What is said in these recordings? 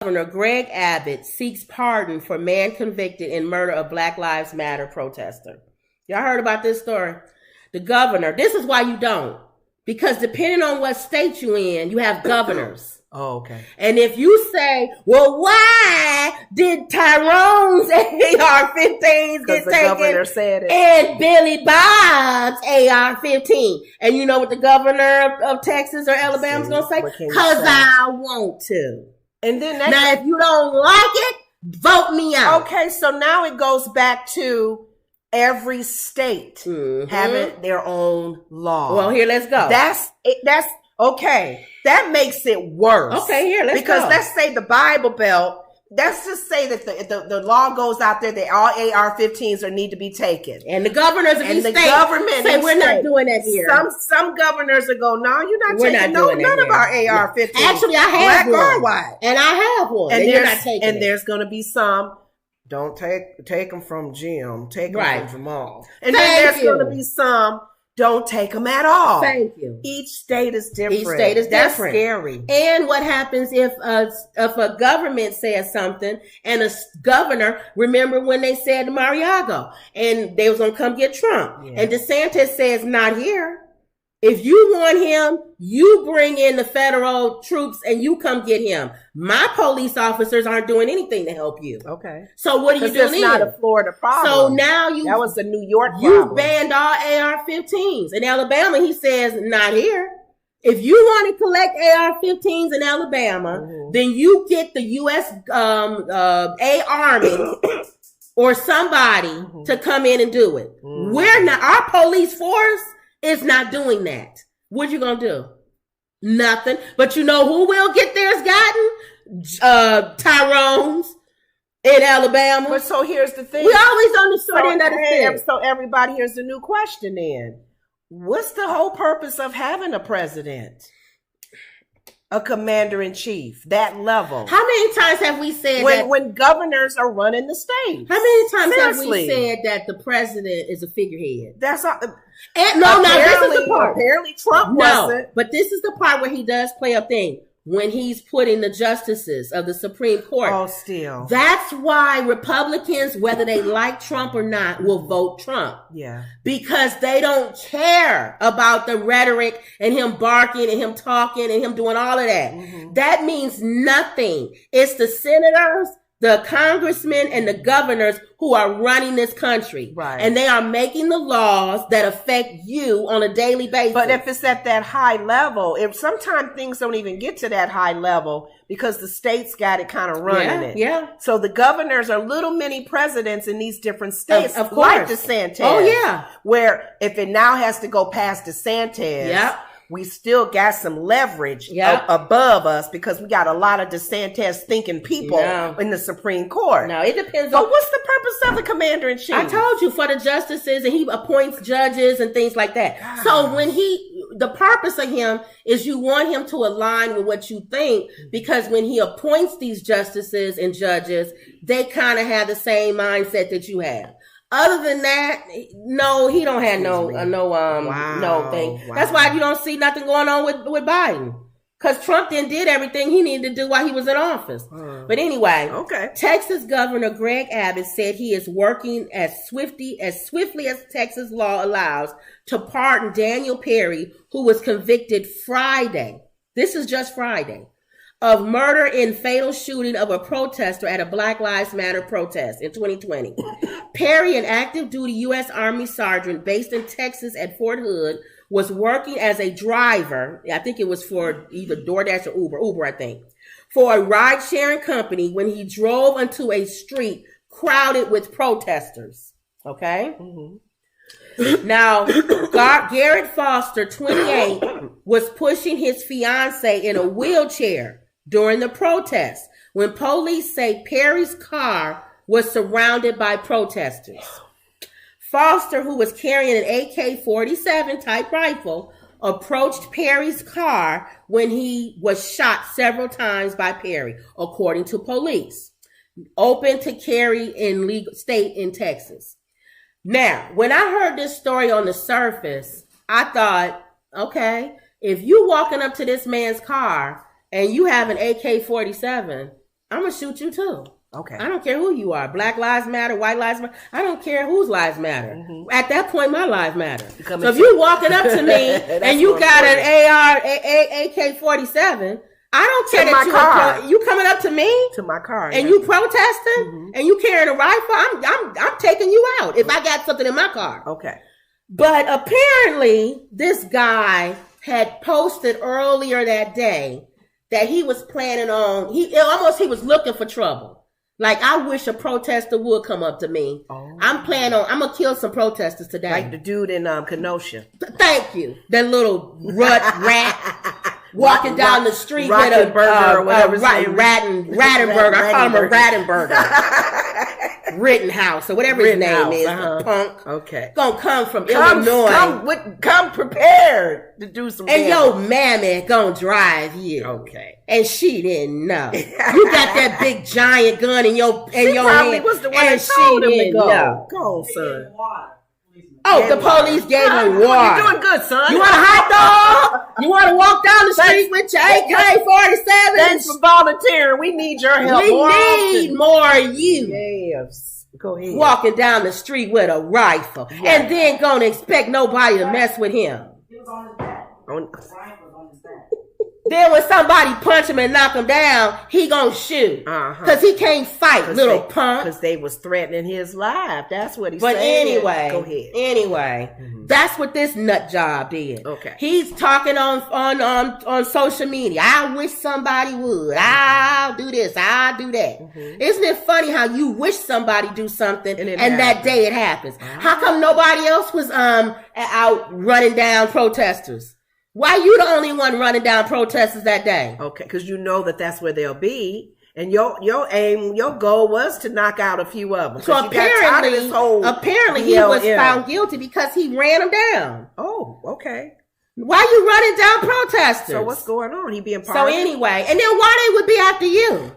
Governor Greg Abbott seeks pardon for man convicted in murder of Black Lives Matter protester. Y'all heard about this story? The governor, this is why you don't. Because depending on what state you in, you have governors. Oh, okay. And if you say, well, why did Tyrone's AR-15s get taken governor said it, and Billy Bob's AR-15? And you know what the governor of Texas or Alabama's going to say? Because I want to. And then now, if you don't like it, vote me out. Okay, so now it goes back to every state having their own law. Well, here, let's go. That's okay. That makes it worse. Okay, here, let's go. Because let's say the Bible Belt, let's just say that the law goes out there that all AR-15s need to be taken. And the governors of these states say we're not doing that here. Some governors will go, no, you're not taking none of our AR-15s. Actually, I have one. Black or white. And I have one. And you're not taking it. And there's going to be some, don't take them from Jim, take them from Jamal. And then there's going to be some, don't take them at all. Thank you. Each state is different. That's scary. And what happens if a government says something and a governor, remember when they said to Mariago and they was going to come get Trump. Yeah. And DeSantis says, not here. If you want him, you bring in the federal troops and you come get him. My police officers aren't doing anything to help you. Okay. So what are you doing? It's not a Florida problem. So now that was a New York problem. You banned all AR-15s. In Alabama, he says, not here. If you want to collect AR-15s in Alabama, then you get the U.S. Army or somebody to come in and do it. We're not, our police force is not doing that. What you gonna do? Nothing. But you know who will get theirs gotten? Tyrone's in Alabama. But so here's the thing. We always on the short end of the stick. So everybody, here's the new question then. What's the whole purpose of having a president? A commander-in-chief, that level. How many times have we said when governors are running the state? How many times have we said that the president is a figurehead? That's all. And no, this is the part. Apparently Trump wasn't. But this is the part where he does play a thing. When he's putting the justices of the Supreme Court. Oh, still. That's why Republicans, whether they like Trump or not, will vote Trump. Yeah. Because they don't care about the rhetoric and him barking and him talking and him doing all of that. Mm-hmm. That means nothing. It's the senators, the congressmen, and the governors who are running this country. Right. And they are making the laws that affect you on a daily basis. But if it's at that high level, if sometimes things don't even get to that high level because the states got it kind of running it. Yeah. So the governors are little mini presidents in these different states. Of course. Like DeSantis. Oh, yeah. Where if it now has to go past DeSantis. Yep. We still got some leverage above us because we got a lot of DeSantis thinking people in the Supreme Court. No, it depends on... what's the purpose of the commander-in-chief? I told you, for the justices, and he appoints judges and things like that. Gosh. So when the purpose of him is you want him to align with what you think, because when he appoints these justices and judges, they kind of have the same mindset that you have. Other than that, no, he don't have no thing. Wow. That's why you don't see nothing going on with Biden. Because Trump did everything he needed to do while he was in office. But anyway, Texas Governor Greg Abbott said he is working as swiftly as Texas law allows to pardon Daniel Perry, who was convicted Friday. This is just Friday. Of murder in fatal shooting of a protester at a Black Lives Matter protest in 2020. Perry, an active duty U.S. Army sergeant based in Texas at Fort Hood, was working as a driver. I think it was for either DoorDash or Uber, I think, for a ride sharing company when he drove onto a street crowded with protesters. Okay. Mm-hmm. Now, Garrett Foster, 28, was pushing his fiance in a wheelchair during the protest when police say Perry's car was surrounded by protesters. Foster, who was carrying an AK-47 type rifle, approached Perry's car when he was shot several times by Perry, according to police. Open to carry in legal state in Texas. Now, when I heard this story on the surface, I thought, okay, if you walking up to this man's car and you have an AK-47, I'm going to shoot you too. Okay. I don't care who you are. Black lives matter, white lives matter. I don't care whose lives matter. Mm-hmm. At that point, my lives matter. So if you walking up to me and you got an AK-47, I don't care that you coming up to me to my car and you protesting and you carrying a rifle. I'm taking you out if I got something in my car. Okay. But apparently, this guy had posted earlier that day that he was planning on. He was looking for trouble. Like, I wish a protester would come up to me. Oh. I'm gonna kill some protesters today. Like the dude in Kenosha. Thank you. That little rat walking down the street with a burger or whatever. Rattenberger. I call him a Rattenberger. Rittenhouse or whatever his name is. Punk. Okay. Gonna come from Illinois. Come prepared to do some damage. And your mammy gonna drive you. Okay. And she didn't know. You got that big giant gun in your hand. Probably was the one that told him to go. Go on, son. Oh, the police gave him water. You're doing good, son. You want a hot dog? You want to walk down the street with your AK-47? Thanks for volunteering. We need your help. We need more of you. Yes. Go ahead. Walking down the street with a rifle. Yes. And then gonna expect nobody to mess with him. He was on his back. Rifle was on his back. Then when somebody punch him and knock him down, he gonna shoot. Because he can't fight, punk. Because they was threatening his life. That's what he said. But anyway, go ahead. Anyway, that's what this nut job did. Okay. He's talking on social media. I wish somebody would. I'll do this. I'll do that. Isn't it funny how you wish somebody do something and that day it happens? How come nobody else was out running down protesters? Why you the only one running down protesters that day? Okay, because you know that's where they'll be. And your goal was to knock out a few of them. So apparently he was found guilty because he ran them down. Oh, okay. Why you running down protesters? So what's going on? He being part So anyway, and then why they would be after you?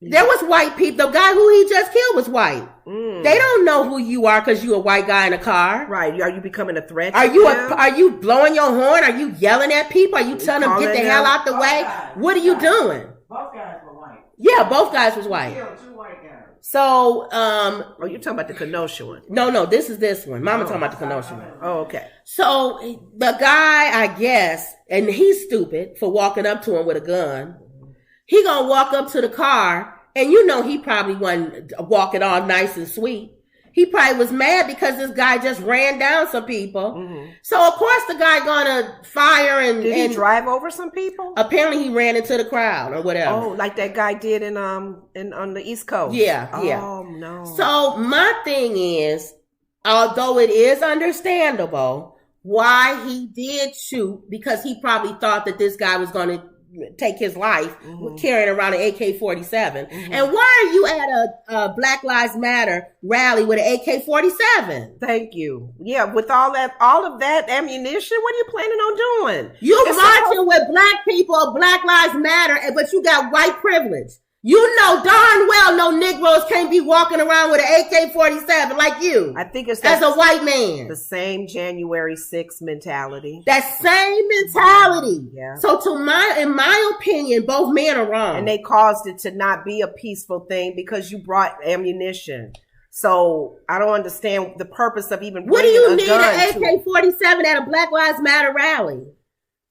There was white people. The guy who he just killed was white. They don't know who you are because you're a white guy in a car. Right. Are you becoming a threat? Are you blowing your horn? Are you yelling at people? Are you telling them get the hell out the way? What are you doing? Both guys were white. Yeah, both guys was white. Killed 2 white guys. So, oh, you're talking about the Kenosha one? No, this is this one. Mama talking about the Kenosha one. Oh, okay. So the guy, I guess, and he's stupid for walking up to him with a gun. He gonna walk up to the car, and he probably wasn't walking all nice and sweet. He probably was mad because this guy just ran down some people. So of course the guy gonna fire and did he drive over some people? Apparently he ran into the crowd or whatever. Oh, like that guy did on the East Coast. Yeah. Oh no. So my thing is, although it is understandable why he did shoot, because he probably thought that this guy was gonna take his life carrying around an AK-47. And why are you at a Black Lives Matter rally with an AK-47? Thank you. Yeah, with all of that ammunition, what are you planning on doing? You're marching with black people, Black Lives Matter, but you got white privilege. You know darn well no Negroes can't be walking around with an AK-47 like you. I think it's as a white man. The same January 6th mentality. That same mentality. Yeah. So in my opinion, both men are wrong. And they caused it to not be a peaceful thing because you brought ammunition. So I don't understand the purpose of even what do you need an AK-47 at a Black Lives Matter rally?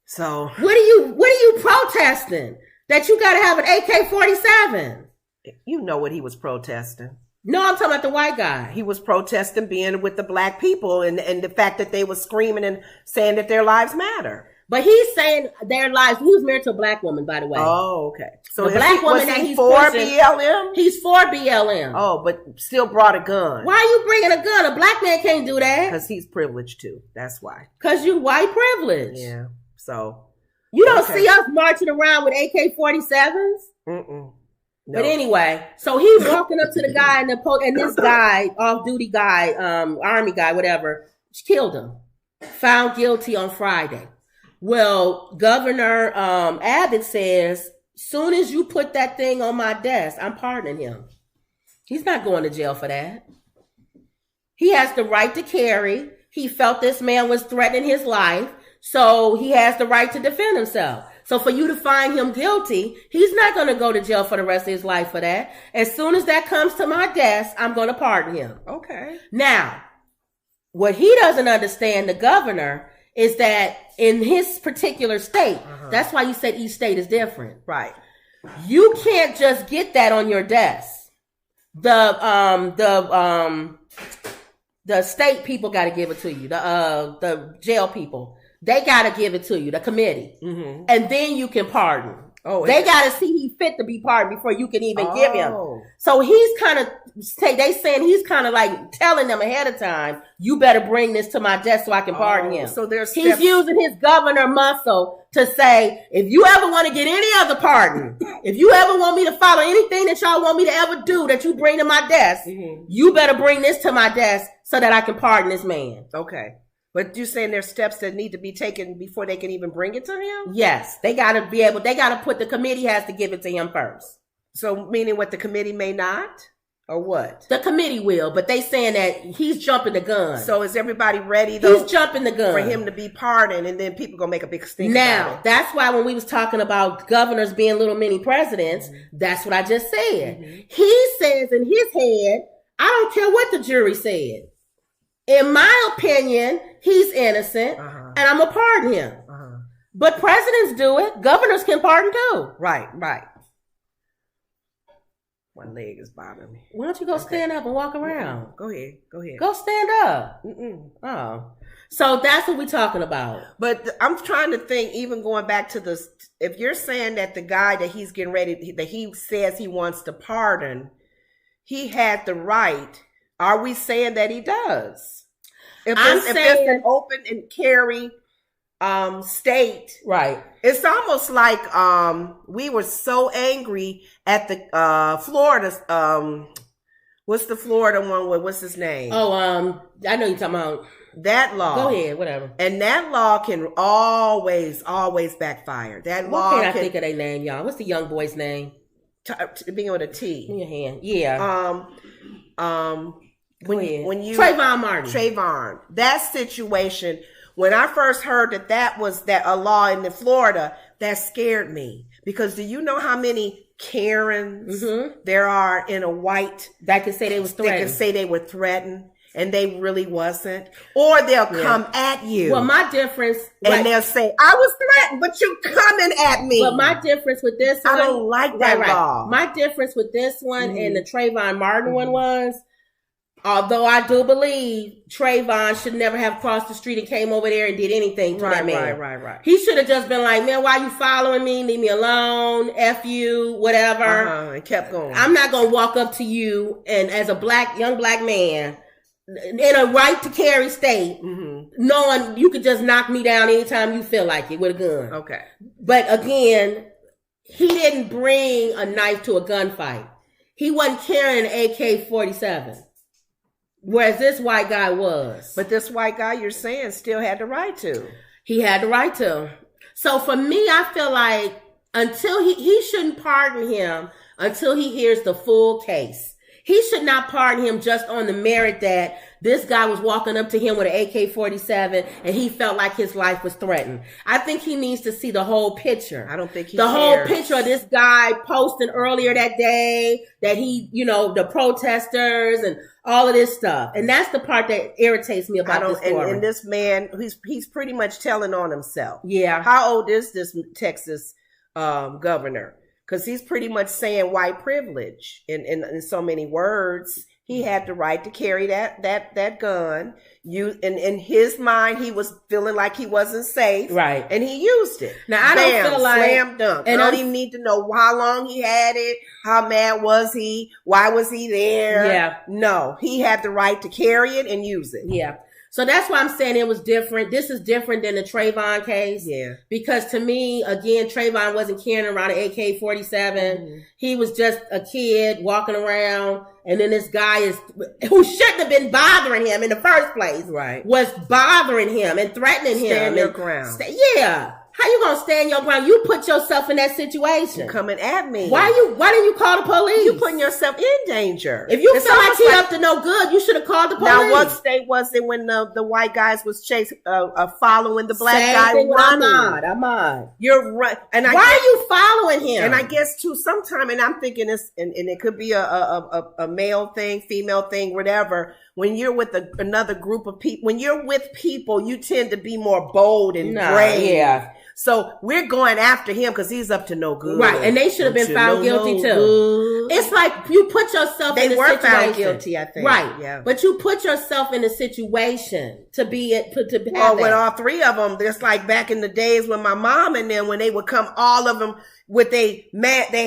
So what are you protesting? That you got to have an AK-47. You know what he was protesting. No, I'm talking about the white guy. He was protesting being with the black people and the fact that they were screaming and saying that their lives matter. But he's saying their lives. He was married to a black woman, by the way. Oh, okay. So the black woman that he's for BLM? He's for BLM. Oh, but still brought a gun. Why are you bringing a gun? A black man can't do that. Because he's privileged too. That's why. Because you white privilege. Yeah. So... You don't see us marching around with AK-47s? No. But anyway, so he's walking up to the guy and this guy, off-duty guy, army guy, whatever, killed him. Found guilty on Friday. Well, Governor Abbott says, soon as you put that thing on my desk, I'm pardoning him. He's not going to jail for that. He has the right to carry. He felt this man was threatening his life. So he has the right to defend himself. So for you to find him guilty, he's not going to go to jail for the rest of his life for that. As soon as that comes to my desk, I'm going to pardon him. Okay. Now, what he doesn't understand, the governor, is that in his particular state, that's why you said each state is different. Right. You can't just get that on your desk. The state people got to give it to you. The jail people, they got to give it to you. The committee, and then you can pardon. Oh, they got to see he fit to be pardoned before you can even give him. So he's kind of they saying he's kind of like telling them ahead of time, you better bring this to my desk so I can pardon him. So he's using his governor muscle to say, if you ever want to get any other pardon, if you ever want me to follow anything that y'all want me to ever do that you bring to my desk, you better bring this to my desk so that I can pardon this man. Okay. But you're saying there's steps that need to be taken before they can even bring it to him? Yes. They got to the committee has to give it to him first. So meaning what, the committee may not? Or what? The committee will, but they saying that he's jumping the gun. So is everybody ready though? He's jumping the gun. For him to be pardoned, and then people gonna make a big stink now, about it. That's why when we was talking about governors being little mini presidents, that's what I just said. He says in his head, I don't care what the jury said. In my opinion, he's innocent, and I'm going to pardon him. But presidents do it. Governors can pardon too. Right. One leg is bothering me. Why don't you go stand up and walk around? Go ahead. Go stand up. Oh. So that's what we're talking about. But I'm trying to think, even going back to this, if you're saying that the guy that he's getting ready, that he says he wants to pardon, he had the right. Are we saying that he does? If it's an open and carry state, right? It's almost like we were so angry at the Florida. What's the Florida one? What's his name? Oh, I know you're talking about that law. Go ahead, whatever. And that law can always backfire. That law. What can't I think of their name, y'all? What's the young boy's name? Beginning with a T. In your hand, yeah. When you Trayvon Martin. Trayvon, that situation, when I first heard that was a law in the Florida, that scared me. Because do you know how many Karens there are in a white that can say they was threatened? They can say they were threatened and they really wasn't. Or they'll come at you. Well, my difference, and they'll say, I was threatened, but you're coming at me. But my difference with this one, I don't like that law. My difference with this one and the Trayvon Martin one was, although I do believe Trayvon should never have crossed the street and came over there and did anything to that man. Right. He should have just been like, man, why you following me? Leave me alone. F you, whatever. And kept going. I'm not going to walk up to you and as a young black man in a right to carry state, knowing you could just knock me down anytime you feel like it with a gun. Okay. But again, he didn't bring a knife to a gunfight. He wasn't carrying an AK-47. Whereas this white guy was. But this white guy, you're saying, still had the right to. He had the right to. So for me, I feel like until he shouldn't pardon him until he hears the full case. He should not pardon him just on the merit that this guy was walking up to him with an AK-47 and he felt like his life was threatened. I think he needs to see the whole picture. I don't think he The cares. whole picture of this guy posting earlier that day that he, the protesters and all of this stuff. And that's the part that irritates me about this story. And this man, he's pretty much telling on himself. Yeah. How old is this Texas governor? Because he's pretty much saying white privilege in so many words. He had the right to carry that gun. In his mind, he was feeling like he wasn't safe. Right. And he used it. Now, I don't feel like... Slam dunk. And I don't even need to know how long he had it. How mad was he? Why was he there? Yeah. No. He had the right to carry it and use it. Yeah. So that's why I'm saying it was different. This is different than the Trayvon case. Yeah. Because to me, again, Trayvon wasn't carrying around an AK-47. He was just a kid walking around. And then this guy who shouldn't have been bothering him in the first place, right, was bothering him and threatening him. Stand your ground. Yeah. How you gonna stand your ground? You put yourself in that situation. Coming at me. Why didn't you call the police? You putting yourself in danger. If you feel like he up to no good, you should have called the police. Now, what state was it when the white guys was following the black guy running? I'm on. You're right. And why are you following him? And I guess too, sometime, and I'm thinking this, and it could be a male thing, female thing, whatever. When you're with another group of people, when you're with people, you tend to be more bold and brave. Yeah. So we're going after him because he's up to no good. Right. And they should have been found guilty too. Good. It's like you put yourself in a situation. They were found guilty, I think. Right. Yeah. But you put yourself in a situation to be it, to have with all three of them, just like back in the days when my mom and them, when they would come, all of them with their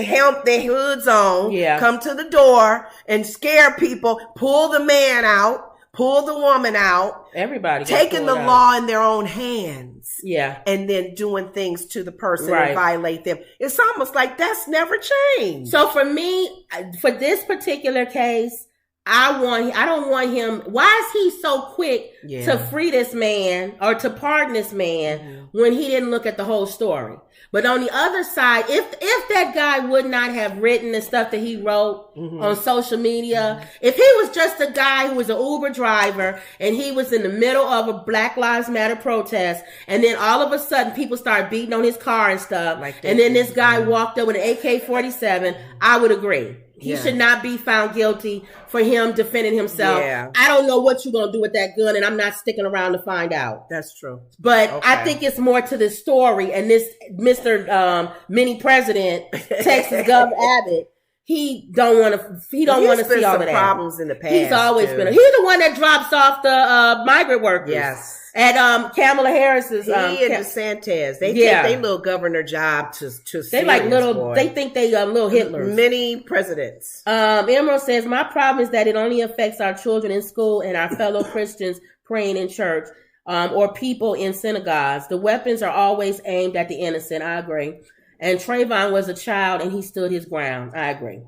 hoods on, come to the door and scare people, pull the man out, pull the woman out. Everybody taking the law in their own hands. Yeah. And then doing things to the person and violate them. It's almost like that's never changed. So for me, for this particular case, I don't want him. Why is he so quick to free this man or to pardon this man when he didn't look at the whole story? But on the other side, if that guy would not have written the stuff that he wrote on social media, if he was just a guy who was an Uber driver and he was in the middle of a Black Lives Matter protest, and then all of a sudden people started beating on his car and stuff, and then this guy walked up with an AK-47, I would agree. He should not be found guilty for him defending himself. Yeah. I don't know what you're going to do with that gun, and I'm not sticking around to find out. That's true. But I think it's more to this story. And this Mr. Mini President, Texas Governor Abbott, he don't want to see all of that. Problems in the past. He's always been. He's the one that drops off the migrant workers. Yes. At Kamala Harris's, and DeSantis, they take their little governor job to they like little. Boy. They think they are little Hitlers. Many presidents. Emerald says, my problem is that it only affects our children in school and our fellow Christians praying in church, or people in synagogues. The weapons are always aimed at the innocent. I agree. And Trayvon was a child and he stood his ground. I agree.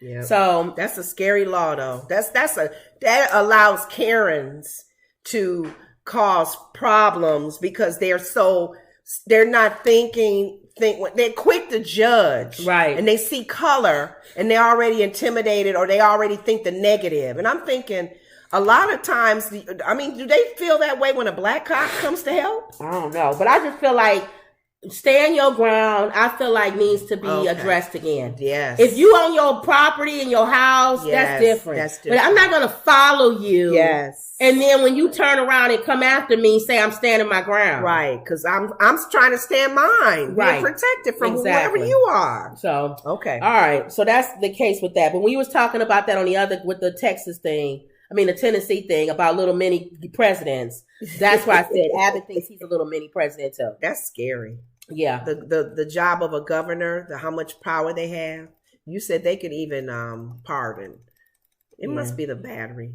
Yeah. So that's a scary law, though. That allows Karens to cause problems because they're not thinking, they're quick to judge. Right. And they see color and they're already intimidated or they already think the negative. And I'm thinking a lot of times, do they feel that way when a black cop comes to help? I don't know. But I just feel like stand your ground, I feel like needs to be addressed again. Yes. If you own your property in your house, that's different. But I'm not going to follow you. Yes. And then when you turn around and come after me, say I'm standing my ground. Right. Because I'm trying to stand mine. Right. Being protected from whoever you are. So. Okay. All right. So that's the case with that. But when you was talking about that on the other, with the Texas thing, the Tennessee thing about little mini presidents, that's why I said Abbott thinks he's a little mini president too. That's scary. Yeah. The job of a governor, how much power they have. You said they could even pardon. It must be the battery.